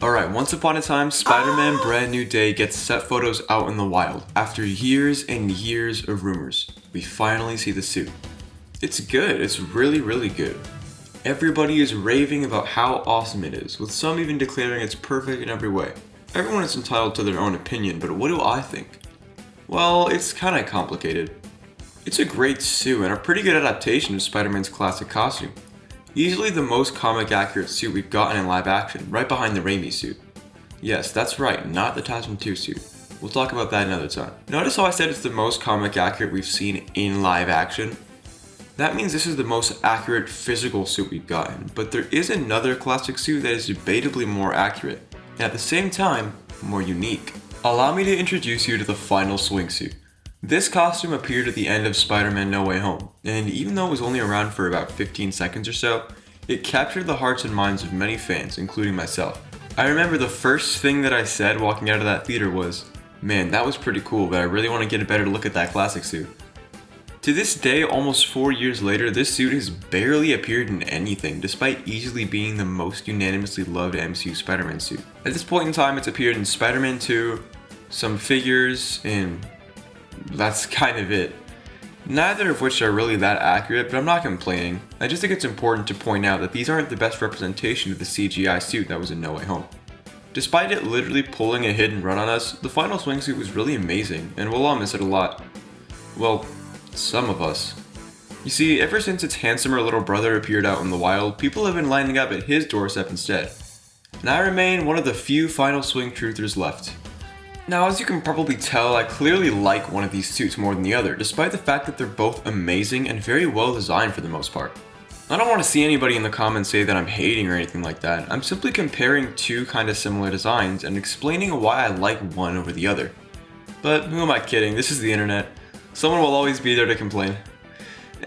Alright, once upon a time, Spider-Man Brand New Day gets set photos out in the wild. After years and years of rumors, we finally see the suit. It's good, it's really good. Everybody is raving about how awesome it is, with some even declaring it's perfect in every way. Everyone is entitled to their own opinion, but what do I think? Well, it's kinda complicated. It's a great suit and a pretty good adaptation of Spider-Man's classic costume. Easily the most comic accurate suit we've gotten in live action, right behind the Raimi suit. Yes, that's right, not the TASM 2 suit. We'll talk about that another time. Notice how I said it's the most comic accurate we've seen in live action? That means this is the most accurate physical suit we've gotten, but there is another classic suit that is debatably more accurate, and at the same time, more unique. Allow me to introduce you to the final swingsuit. This costume appeared at the end of Spider-Man No Way Home, and even though it was only around for about 15 seconds or so, it captured the hearts and minds of many fans, including myself. I remember the first thing that I said walking out of that theater was, "Man, that was pretty cool, but I really want to get a better look at that classic suit." To this day, almost 4 years later, this suit has barely appeared in anything, despite easily being the most unanimously loved MCU Spider-Man suit. At this point in time, it's appeared in Spider-Man 2, some figures, and that's kind of it. Neither of which are really that accurate, but I'm not complaining. I just think it's important to point out that these aren't the best representation of the CGI suit that was in No Way Home. Despite it literally pulling a hit and run on us, the final swingsuit was really amazing, and we'll all miss it a lot. Well, some of us. You see, ever since its handsomer little brother appeared out in the wild, people have been lining up at his doorstep instead. And I remain one of the few final swing truthers left. Now, as you can probably tell, I clearly like one of these suits more than the other, despite the fact that they're both amazing and very well designed for the most part. I don't want to see anybody in the comments say that I'm hating or anything like that. I'm simply comparing two kinda similar designs and explaining why I like one over the other. But who am I kidding? This is the internet. Someone will always be there to complain.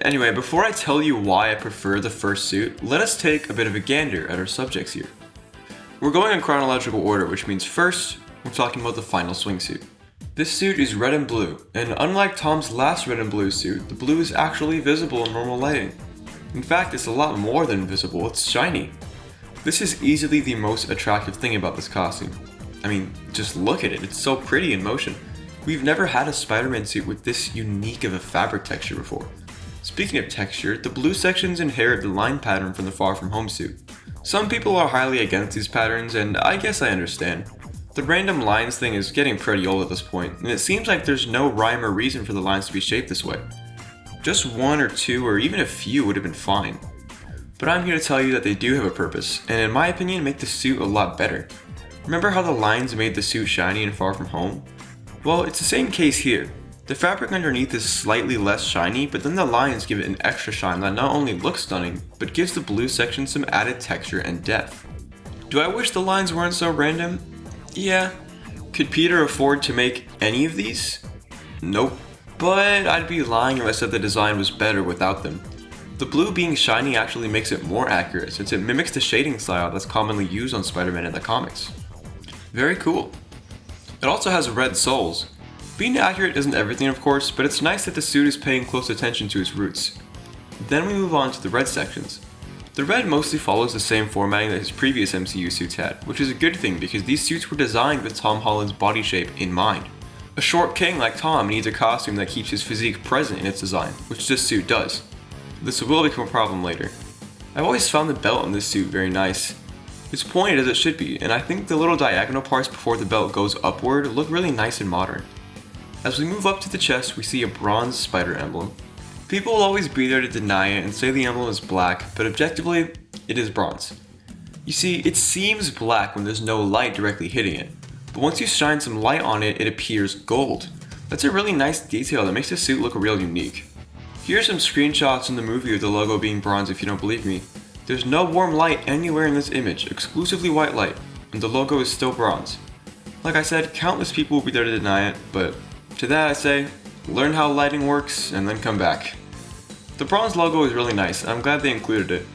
Anyway, before I tell you why I prefer the first suit, let us take a bit of a gander at our subjects here. We're going in chronological order, which means first, we're talking about the final swingsuit. This suit is red and blue, and unlike Tom's last red and blue suit, the blue is actually visible in normal lighting. In fact, it's a lot more than visible, it's shiny. This is easily the most attractive thing about this costume. I mean, just look at it, it's so pretty in motion. We've never had a Spider-Man suit with this unique of a fabric texture before. Speaking of texture, the blue sections inherit the line pattern from the Far From Home suit. Some people are highly against these patterns, and I guess I understand. The random lines thing is getting pretty old at this point, and it seems like there's no rhyme or reason for the lines to be shaped this way. Just one or two or even a few would have been fine. But I'm here to tell you that they do have a purpose, and in my opinion make the suit a lot better. Remember how the lines made the suit shiny in Far From Home? Well, it's the same case here. The fabric underneath is slightly less shiny, but then the lines give it an extra shine that not only looks stunning, but gives the blue section some added texture and depth. Do I wish the lines weren't so random? Yeah. Could Peter afford to make any of these? Nope. But I'd be lying if I said the design was better without them. The blue being shiny actually makes it more accurate since it mimics the shading style that's commonly used on Spider-Man in the comics. Very cool. It also has red soles. Being accurate isn't everything of course, but it's nice that the suit is paying close attention to its roots. Then we move on to the red sections. The red mostly follows the same formatting that his previous MCU suits had, which is a good thing because these suits were designed with Tom Holland's body shape in mind. A short king like Tom needs a costume that keeps his physique present in its design, which this suit does. This will become a problem later. I've always found the belt on this suit very nice. It's pointed as it should be, and I think the little diagonal parts before the belt goes upward look really nice and modern. As we move up to the chest, we see a bronze spider emblem. People will always be there to deny it and say the emblem is black, but objectively, it is bronze. You see, it seems black when there's no light directly hitting it, but once you shine some light on it, it appears gold. That's a really nice detail that makes the suit look real unique. Here are some screenshots in the movie of the logo being bronze if you don't believe me. There's no warm light anywhere in this image, exclusively white light, and the logo is still bronze. Like I said, countless people will be there to deny it, but to that I say, learn how lighting works and then come back. The bronze logo is really nice, and I'm glad they included it.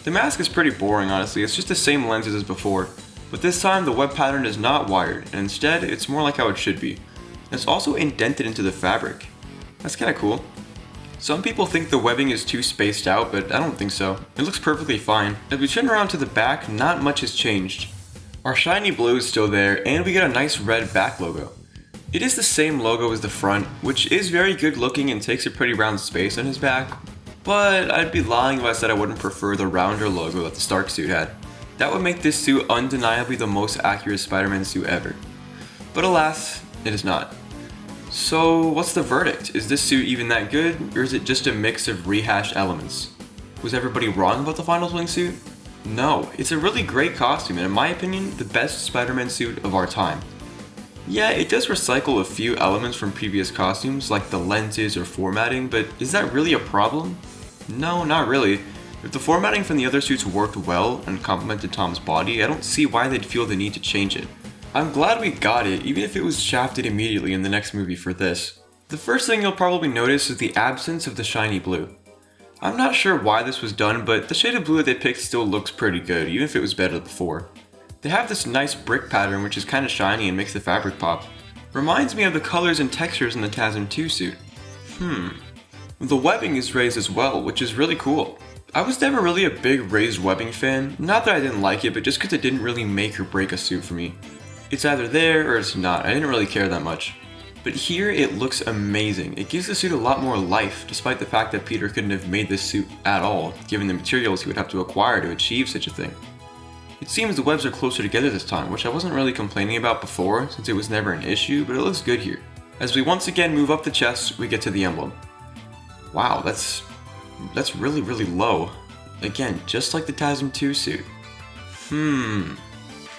The mask is pretty boring honestly, it's just the same lenses as before, but this time the web pattern is not wired, and instead it's more like how it should be. And it's also indented into the fabric. That's kinda cool. Some people think the webbing is too spaced out, but I don't think so. It looks perfectly fine. As we turn around to the back, not much has changed. Our shiny blue is still there, and we get a nice red back logo. It is the same logo as the front, which is very good looking and takes a pretty round space on his back, but I'd be lying if I said I wouldn't prefer the rounder logo that the Stark suit had. That would make this suit undeniably the most accurate Spider-Man suit ever. But alas, it is not. So what's the verdict? Is this suit even that good, or is it just a mix of rehashed elements? Was everybody wrong about the final swingsuit? No, it's a really great costume and in my opinion, the best Spider-Man suit of our time. Yeah, it does recycle a few elements from previous costumes like the lenses or formatting, but is that really a problem? No, not really. If the formatting from the other suits worked well and complemented Tom's body, I don't see why they'd feel the need to change it. I'm glad we got it, even if it was shafted immediately in the next movie for this. The first thing you'll probably notice is the absence of the shiny blue. I'm not sure why this was done, but the shade of blue they picked still looks pretty good, even if it was better before. They have this nice brick pattern which is kinda shiny and makes the fabric pop. Reminds me of the colors and textures in the TASM 2 suit. The webbing is raised as well, which is really cool. I was never really a big raised webbing fan, not that I didn't like it, but just because it didn't really make or break a suit for me. It's either there or it's not, I didn't really care that much. But here it looks amazing. It gives the suit a lot more life, despite the fact that Peter couldn't have made this suit at all, given the materials he would have to acquire to achieve such a thing. It seems the webs are closer together this time, which I wasn't really complaining about before, since it was never an issue, but it looks good here. As we once again move up the chest, we get to the emblem. Wow, that's really low. Again, just like the TASM 2 suit.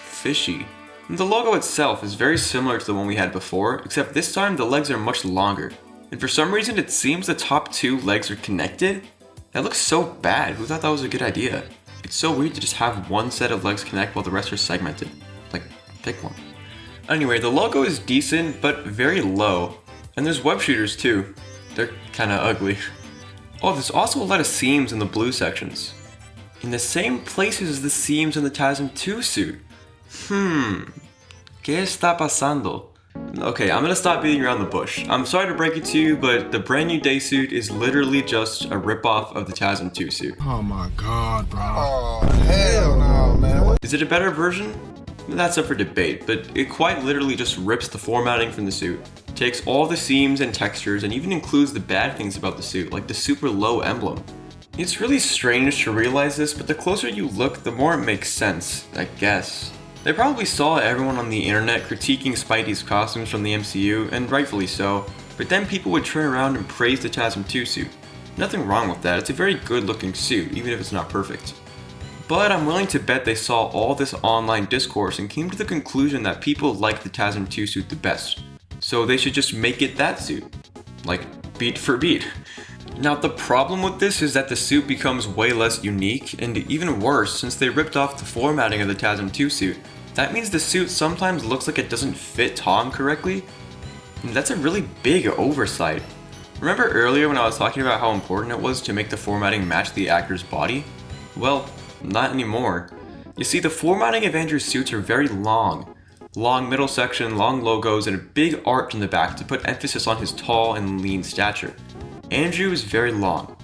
Fishy. The logo itself is very similar to the one we had before, except this time the legs are much longer. And for some reason it seems the top two legs are connected? That looks so bad, who thought that was a good idea? It's so weird to just have one set of legs connect while the rest are segmented. Like, pick one. Anyway, the logo is decent, but very low. And there's web shooters too. They're kinda ugly. Oh, there's also a lot of seams in the blue sections. In the same places as the seams in the TASM 2 suit. ¿Qué está pasando? Okay, I'm gonna stop beating around the bush. I'm sorry to break it to you, but the brand new day suit is literally just a ripoff of the TASM 2 suit. Oh my god, bro. Oh, hell no, man. Is it a better version? That's up for debate, but it quite literally just rips the formatting from the suit, takes all the seams and textures, and even includes the bad things about the suit, like the super low emblem. It's really strange to realize this, but the closer you look, the more it makes sense, I guess. They probably saw everyone on the internet critiquing Spidey's costumes from the MCU, and rightfully so, but then people would turn around and praise the TASM 2 suit. Nothing wrong with that, it's a very good looking suit, even if it's not perfect. But I'm willing to bet they saw all this online discourse and came to the conclusion that people like the TASM 2 suit the best. So they should just make it that suit. Like, beat for beat. Now the problem with this is that the suit becomes way less unique, and even worse, since they ripped off the formatting of the TASM 2 suit, that means the suit sometimes looks like it doesn't fit Tom correctly. And that's a really big oversight. Remember earlier when I was talking about how important it was to make the formatting match the actor's body? Well, not anymore. You see, the formatting of Andrew's suits are very long. Long middle section, long logos, and a big arch in the back to put emphasis on his tall and lean stature. Andrew is very long.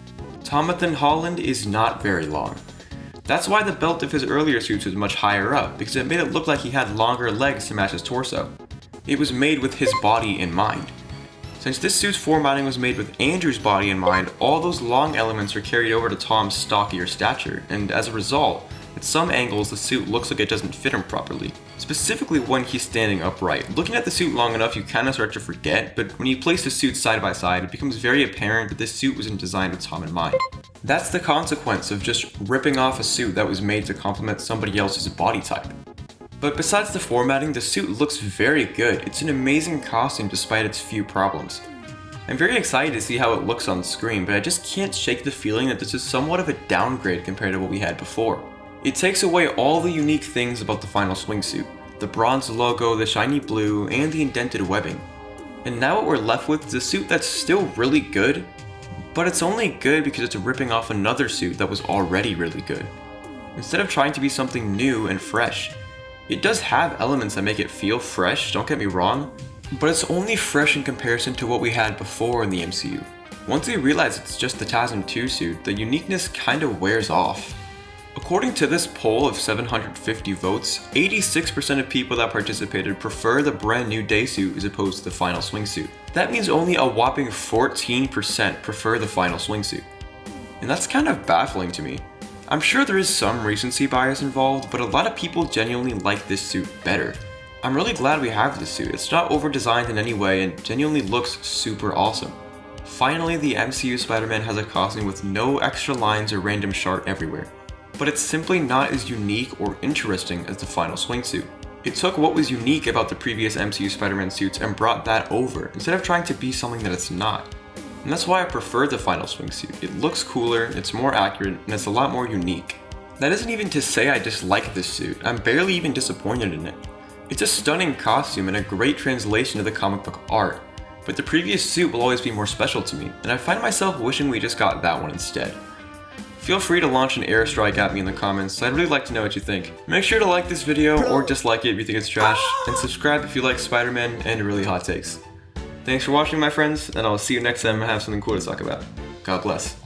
Jonathan Holland is not very long. That's why the belt of his earlier suits was much higher up, because it made it look like he had longer legs to match his torso. It was made with his body in mind. Since this suit's formatting was made with Andrew's body in mind, all those long elements are carried over to Tom's stockier stature, and as a result, at some angles the suit looks like it doesn't fit him properly. Specifically when he's standing upright. Looking at the suit long enough you kinda start to forget, but when you place the suits side by side, it becomes very apparent that this suit wasn't designed with Tom in mind. That's the consequence of just ripping off a suit that was made to complement somebody else's body type. But besides the formatting, the suit looks very good. It's an amazing costume despite its few problems. I'm very excited to see how it looks on screen, but I just can't shake the feeling that this is somewhat of a downgrade compared to what we had before. It takes away all the unique things about the final swingsuit. The bronze logo, the shiny blue, and the indented webbing. And now what we're left with is a suit that's still really good, but it's only good because it's ripping off another suit that was already really good. Instead of trying to be something new and fresh. It does have elements that make it feel fresh, don't get me wrong, but it's only fresh in comparison to what we had before in the MCU. Once you realize it's just the TASM 2 suit, the uniqueness kinda wears off. According to this poll of 750 votes, 86% of people that participated prefer the brand new day suit as opposed to the final swingsuit. That means only a whopping 14% prefer the final swingsuit. And that's kind of baffling to me. I'm sure there is some recency bias involved, but a lot of people genuinely like this suit better. I'm really glad we have this suit. It's not over-designed in any way and genuinely looks super awesome. Finally, the MCU Spider-Man has a costume with no extra lines or random shart everywhere. But it's simply not as unique or interesting as the final swingsuit. It took what was unique about the previous MCU Spider-Man suits and brought that over, instead of trying to be something that it's not. And that's why I prefer the final swingsuit. It looks cooler, it's more accurate, and it's a lot more unique. That isn't even to say I dislike this suit. I'm barely even disappointed in it. It's a stunning costume and a great translation of the comic book art, but the previous suit will always be more special to me, and I find myself wishing we just got that one instead. Feel free to launch an airstrike at me in the comments, I'd really like to know what you think. Make sure to like this video or dislike it if you think it's trash, and subscribe if you like Spider-Man and really hot takes. Thanks for watching, my friends, and I'll see you next time I have something cool to talk about. God bless.